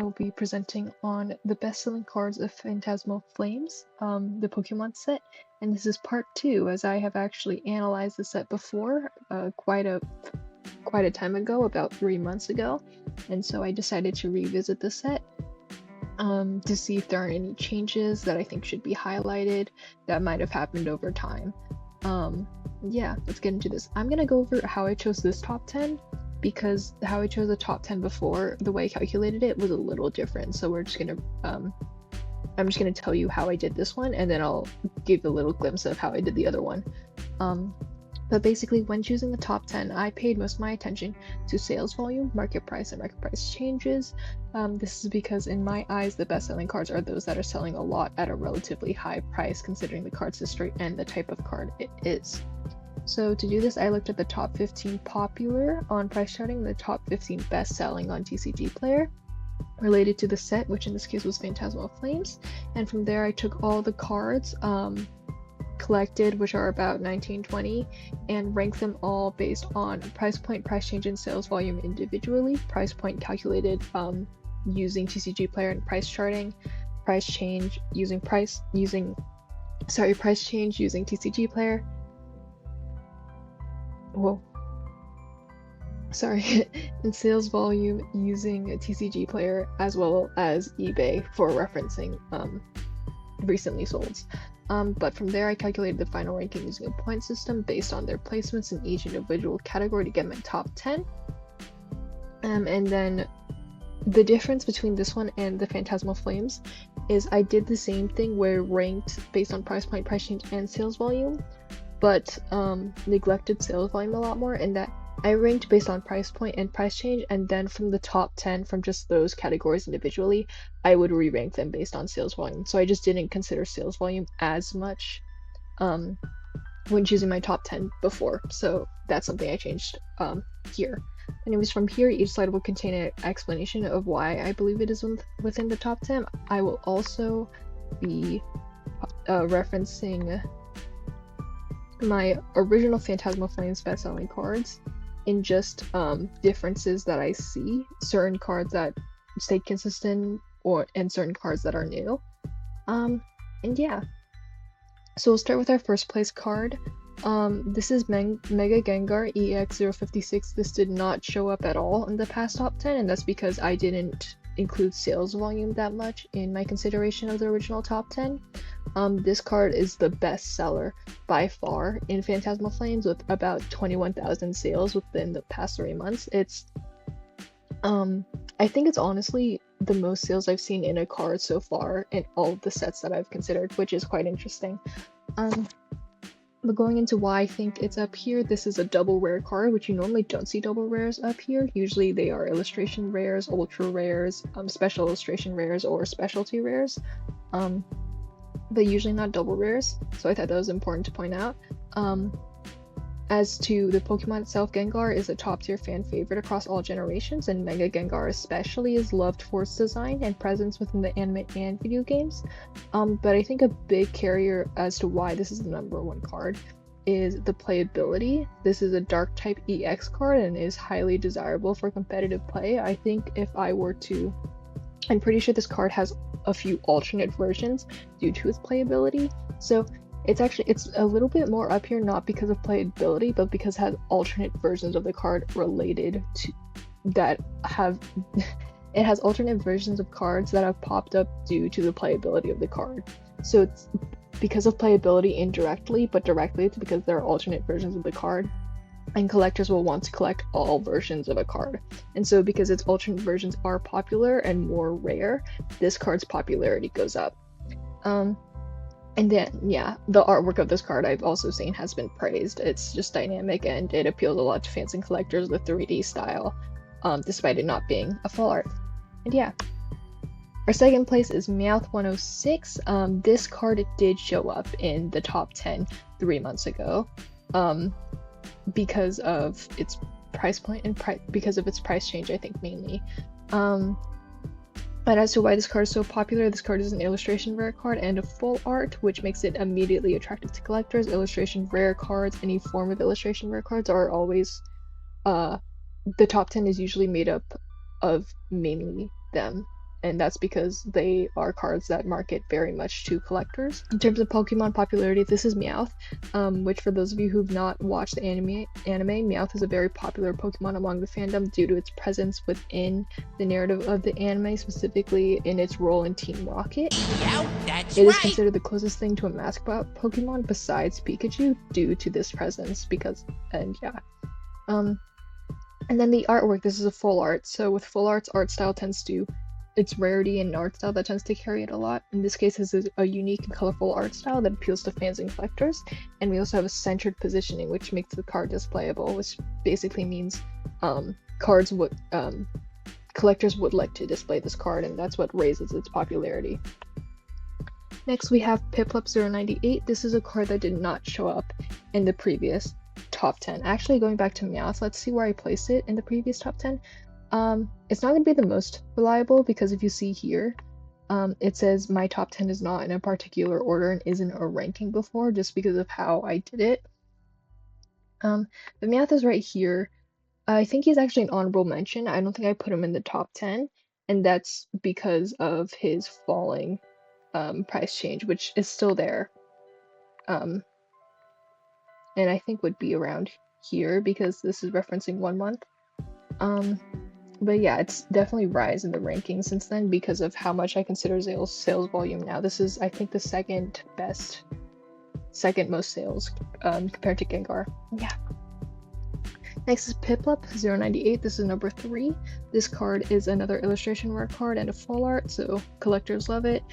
will be presenting on the best-selling cards of Phantasmal Flames, the Pokemon set, and this is part 2, as I have actually analyzed the set before, quite a time ago, about 3 months ago, and so I decided to revisit the set to see if there are any changes that I think should be highlighted that might have happened over time. Yeah, let's get into this. I'm gonna go over how I chose this top 10, because how I chose the top 10 before, the way I calculated it was a little different. So we're just gonna, I'm just gonna tell you how I did this one, and then I'll give a little glimpse of how I did the other one. But basically, when choosing the top 10, I paid most of my attention to sales volume, market price, and market price changes. This is because in my eyes, the best-selling cards are those that are selling a lot at a relatively high price, considering the card's history and the type of card it is. So to do this, I looked at the top 15 popular on price charting, the top 15 best-selling on TCG Player, related to the set, which in this case was Phantasmal Flames, and from there I took all the cards collected, which are about 19-20, and ranked them all based on price point, price change, and sales volume individually. Price point calculated using TCG Player and price charting, price change using price change using TCG Player. Whoa. Sorry, and sales volume using a TCG Player, as well as eBay for referencing recently solds. But from there I calculated the final ranking using a point system based on their placements in each individual category to get my top 10. And then the difference between this one and the Phantasmal Flames is I did the same thing where ranked based on price point, price change, and sales volume, but neglected sales volume a lot more, and that I ranked based on price point and price change, and then from the top 10 from just those categories individually, I would re-rank them based on sales volume. So I just didn't consider sales volume as much when choosing my top 10 before. So that's something I changed here. Anyways, from here, each slide will contain an explanation of why I believe it is within the top 10. I will also be referencing my original Phantasmal Flames best-selling cards in just differences that I see, certain cards that stayed consistent and certain cards that are new. And yeah, so we'll start with our first place card. This is Mega Gengar EX056. This did not show up at all in the past top 10, and that's because I didn't include sales volume that much in my consideration of the original top 10. This card is the best seller by far in Phantasmal Flames, with about 21,000 sales within the past 3 months. It's I think it's honestly the most sales I've seen in a card so far in all of the sets that I've considered, which is quite interesting. But going into why I think it's up here, this is a double rare card, which you normally don't see double rares up here. Usually they are illustration rares, ultra rares, special illustration rares, or specialty rares. But usually not double rares, so I thought that was important to point out. As to the Pokemon itself, Gengar is a top-tier fan favorite across all generations, and Mega Gengar especially is loved for its design and presence within the anime and video games. But I think a big carrier as to why this is the #1 card is the playability. This is a Dark-type EX card and is highly desirable for competitive play. I think if I were to... I'm pretty sure this card has a few alternate versions due to its playability, so it's a little bit more up here, not because of playability, but because it has alternate versions of the card related to that have it has alternate versions of cards that have popped up due to the playability of the card. So it's because of playability indirectly, but directly it's because there are alternate versions of the card, and collectors will want to collect all versions of a card. And so because its alternate versions are popular and more rare, this card's popularity goes up. And then, yeah, the artwork of this card I've also seen has been praised. It's just dynamic and it appeals a lot to fans and collectors with the 3D style, despite it not being a full art. And yeah. Our second place is Meowth106. This card did show up in the top 10 3 months ago, because of its price point and because of its price change, I think, mainly. And as to why this card is so popular, this card is an illustration rare card and a full art, which makes it immediately attractive to collectors. Illustration rare cards, any form of illustration rare cards, are always the top 10 is usually made up of mainly them. and that's because they are cards that market very much to collectors. In terms of Pokemon popularity, this is Meowth, which for those of you who've not watched the anime, Meowth is a very popular Pokemon among the fandom due to its presence within the narrative of the anime, specifically in its role in Team Rocket. Yeah, that's It is right. considered the closest thing to a mascot Pokemon besides Pikachu due to this presence, and then the artwork, this is a full art, so with full art's art style tends to, its rarity and art style that tends to carry it a lot. In this case, this is a unique and colorful art style that appeals to fans and collectors, and we also have a centered positioning, which makes the card displayable, which basically means collectors would like to display this card, and that's what raises its popularity. Next, we have Piplup 098. This is a card that did not show up in the previous top 10. Actually, going back to Meowth, let's see where I placed it in the previous top 10. It's not going to be the most reliable because if you see here, it says my top 10 is not in a particular order and isn't a ranking before just because of how I did it. But Meowth is right here. I think he's actually an honorable mention. I don't think I put him in the top 10, and that's because of his falling price change, which is still there. And I think would be around here because this is referencing 1 month. But yeah, it's definitely rise in the rankings since then because of how much I consider sales volume now. This is, I think, the second most sales compared to Gengar. Yeah. Next is Piplup 098. This is number 3. This card is another illustration rare card and a full art, so collectors love it.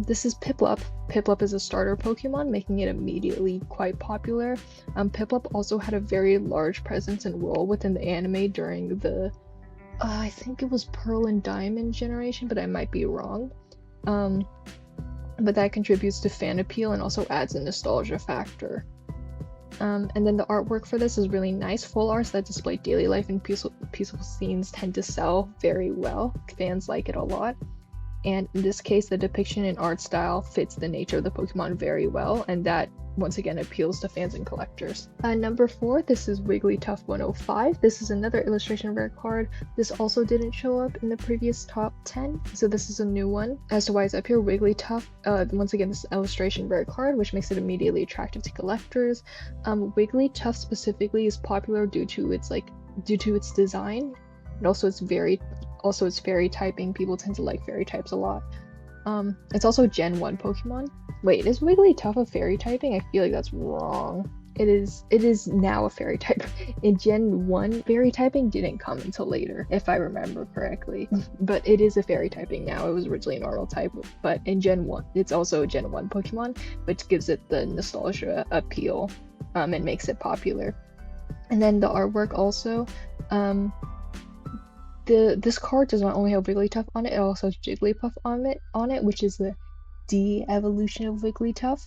This is Piplup. Piplup is a starter Pokemon, making it immediately quite popular. Piplup also had a very large presence and role within the anime during the, I think it was Pearl and Diamond generation, but I might be wrong. But that contributes to fan appeal and also adds a nostalgia factor. And then the artwork for this is really nice. Full arts that display daily life and peaceful scenes tend to sell very well. Fans like it a lot. And in this case, the depiction and art style fits the nature of the Pokemon very well, and that once again appeals to fans and collectors. Number 4, this is Wigglytuff 105. This is another illustration rare card. This also didn't show up in the previous top 10, so this is a new one. As to why it's up here, Wigglytuff, once again, this is an illustration rare card, which makes it immediately attractive to collectors. Wigglytuff specifically is popular due to its design, and also its fairy typing. People tend to like fairy types a lot. It's also Gen 1 Pokemon. Wait, is Wigglytuff a fairy typing? I feel like that's wrong. It is now a fairy type. In Gen 1, fairy typing didn't come until later, if I remember correctly. But it is a fairy typing now. It was originally a normal type, but in Gen 1, it's also a Gen 1 Pokemon, which gives it the nostalgia appeal, and makes it popular. And then the artwork also, this card does not only have Wigglytuff on it, it also has Jigglypuff on it, which is the D-evolution of Wigglytuff.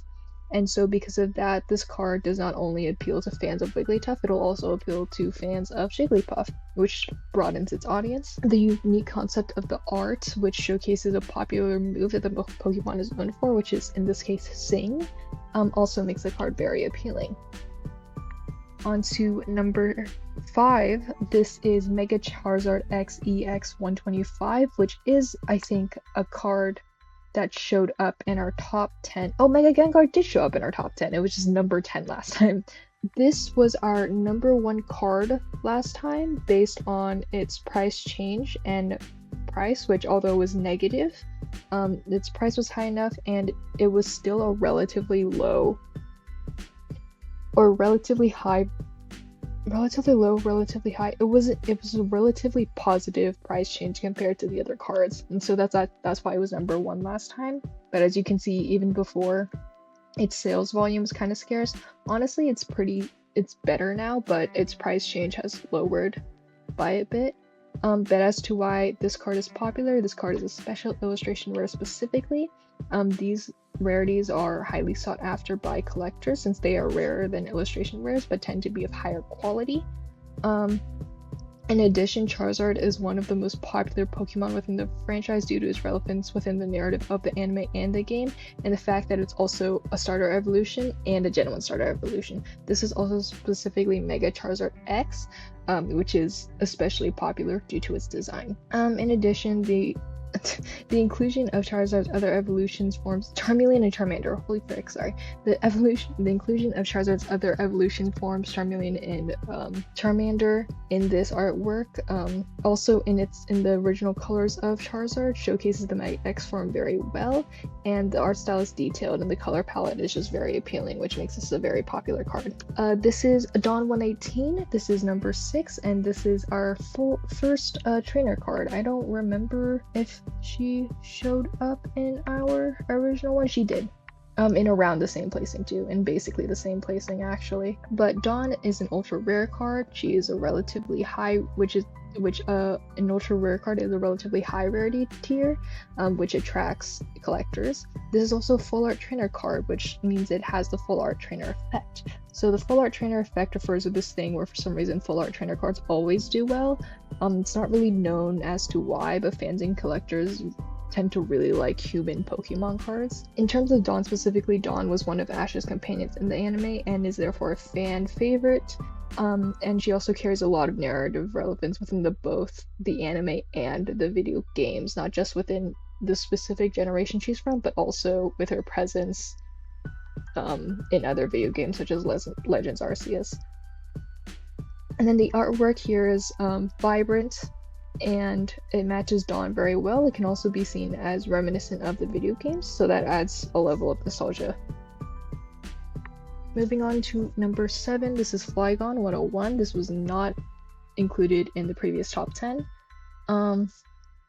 And so because of that, this card does not only appeal to fans of Wigglytuff, it'll also appeal to fans of Jigglypuff, which broadens its audience. The unique concept of the art, which showcases a popular move that the Pokemon is known for, which is in this case Sing, also makes the card very appealing. On to number 5, this is Mega Charizard X EX 125, which is, I think, a card that showed up in our top 10. Oh, Mega Gengar did show up in our top 10. It was just number 10 last time. This was our number 1 card last time based on its price change and price, which although was negative, its price was high enough and it was still a relatively low or relatively high, relatively low, relatively high. It was a relatively positive price change compared to the other cards, and so that's why it was number 1 last time. But as you can see, even before, its sales volume is kind of scarce. Honestly, it's better now, but its price change has lowered by a bit. But as to why this card is popular, this card is a special illustration rare specifically. These rarities are highly sought after by collectors since they are rarer than illustration rares but tend to be of higher quality. In addition, Charizard is one of the most popular Pokemon within the franchise due to its relevance within the narrative of the anime and the game, and the fact that it's also a starter evolution and a Gen 1 starter evolution. This is also specifically Mega Charizard X, which is especially popular due to its design. In addition, the The inclusion of Charizard's other evolutions forms Charmeleon and Charmander. Holy frick, sorry. The inclusion of Charizard's other evolution forms Charmeleon and Charmander in this artwork, also in the original colors of Charizard, showcases the Magnet X form very well, and the art style is detailed and the color palette is just very appealing, which makes this a very popular card. This is Dawn 118. This is number 6, and this is our first trainer card. I don't remember if she showed up in our original one. She did. In around the same placing too, and basically the same placing actually. But Dawn is an ultra rare card. She is a relatively high, an ultra rare card is a relatively high rarity tier, which attracts collectors. This is also a full art trainer card, which means it has the full art trainer effect. So the full art trainer effect refers to this thing where for some reason full art trainer cards always do well. It's not really known as to why, but fans and collectors tend to really like human Pokemon cards. In terms of Dawn specifically, Dawn was one of Ash's companions in the anime and is therefore a fan favorite. And she also carries a lot of narrative relevance within both the anime and the video games, not just within the specific generation she's from, but also with her presence in other video games such as Legends Arceus. And then the artwork here is vibrant, and it matches Dawn very well. It can also be seen as reminiscent of the video games, so that adds a level of nostalgia. Moving on to number 7, this is Flygon 101. This was not included in the previous top 10.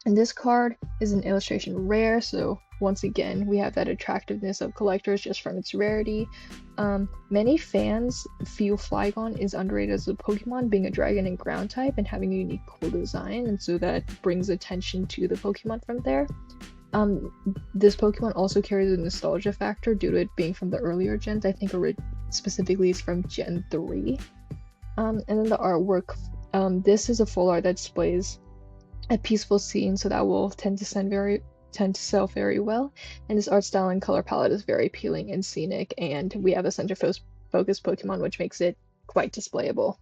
And this card is an illustration rare, so once again we have that attractiveness of collectors just from its rarity. Many fans feel Flygon is underrated as a Pokemon, being a dragon and ground type and having a unique cool design, and so that brings attention to the Pokemon from there. This Pokemon also carries a nostalgia factor due to it being from the earlier gens. I think specifically it's from Gen 3. And then the artwork, this is a full art that displays a peaceful scene, so that will tend to sell very well. And this art style and color palette is very appealing and scenic, and we have a center focused Pokemon, which makes it quite displayable.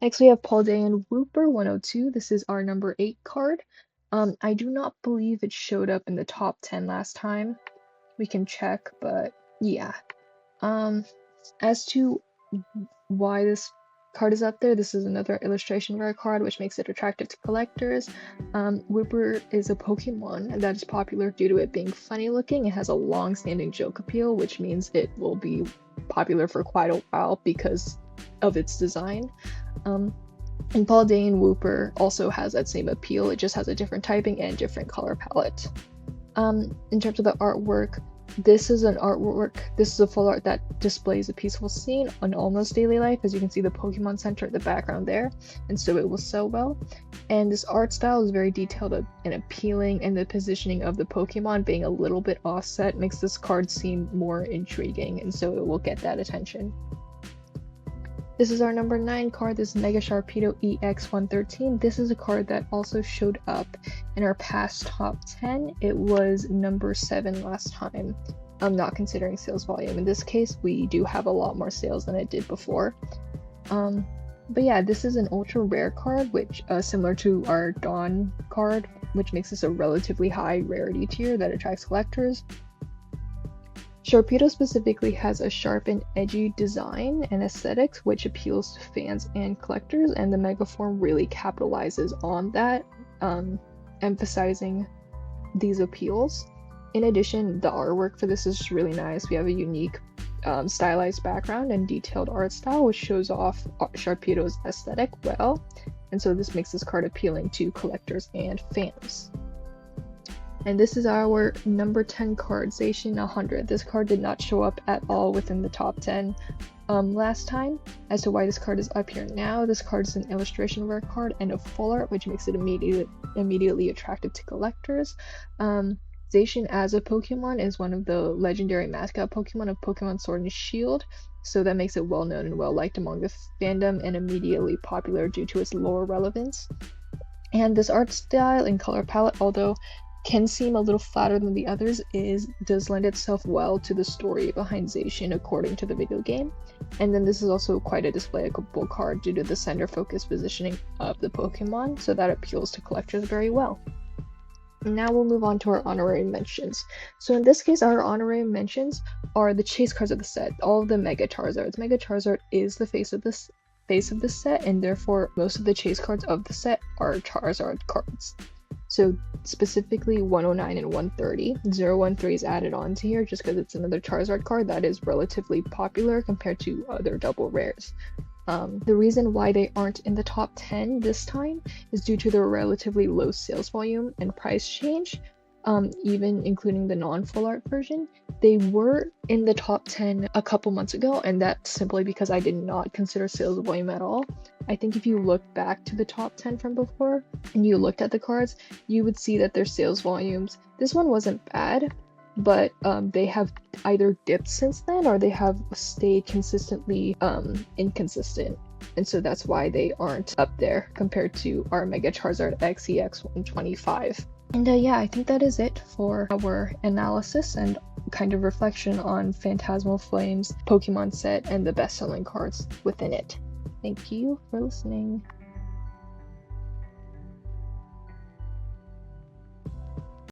Next we have Paldean Wooper 102. This is our number 8 card. I do not believe it showed up in the top 10 last time. We can check, but yeah. As to why this card is up there, this is another illustration rare card, which makes it attractive to collectors. Wooper is a Pokemon that is popular due to it being funny looking. It has a long-standing joke appeal, which means it will be popular for quite a while because of its design. And Paldean Wooper also has that same appeal. It just has a different typing and different color palette. In terms of the artwork, this is a full art that displays a peaceful scene on almost daily life. As you can see, the Pokemon Center in the background there, and so it will sell well. And this art style is very detailed and appealing, and the positioning of the Pokemon being a little bit offset makes this card seem more intriguing, and so it will get that attention. This is our number 9 card. This is Mega Sharpedo EX113. This is a card that also showed up in our past top 10. It was number 7 last time. I'm not considering sales volume. In this case, we do have a lot more sales than it did before. But yeah, this is an ultra rare card, which similar to our Dawn card, which makes this a relatively high rarity tier that attracts collectors. Sharpedo specifically has a sharp and edgy design and aesthetics, which appeals to fans and collectors, and the Mega form really capitalizes on that, emphasizing these appeals. In addition, the artwork for this is just really nice. We have a unique stylized background and detailed art style, which shows off Sharpedo's aesthetic well, and so this makes this card appealing to collectors and fans. And this is our number 10 card, Zacian 100. This card did not show up at all within the top 10 last time. As to why this card is up here now, this card is an illustration rare card and a full art, which makes it immediately attractive to collectors. Zacian as a Pokemon is one of the legendary mascot Pokemon of Pokemon Sword and Shield, so that makes it well known and well liked among the fandom and immediately popular due to its lore relevance. And this art style and color palette, although can seem a little flatter than the others, does lend itself well to the story behind Zacian according to the video game. And then this is also quite a displayable card due to the center focus positioning of the Pokemon, so that appeals to collectors very well. Now we'll move on to our honorary mentions. So in this case, our honorary mentions are the chase cards of the set, all of the Mega Charizards. Mega Charizard is the face of this set, and therefore most of the chase cards of the set are Charizard cards. So specifically 109 and 130. 013 is added onto here just because it's another Charizard card that is relatively popular compared to other double rares. The reason why they aren't in the top 10 this time is due to their relatively low sales volume and price change, even including the non-full art version. They were in the top 10 a couple months ago, and that's simply because I did not consider sales volume at all. I think if you look back to the top 10 from before and you looked at the cards, you would see that their sales volumes, this one wasn't bad, but they have either dipped since then or they have stayed consistently inconsistent, and so that's why they aren't up there compared to our Mega Charizard XEX 125. And yeah, I think that is it for our analysis and kind of reflection on Phantasmal Flames Pokemon set and the best-selling cards within it. Thank you for listening.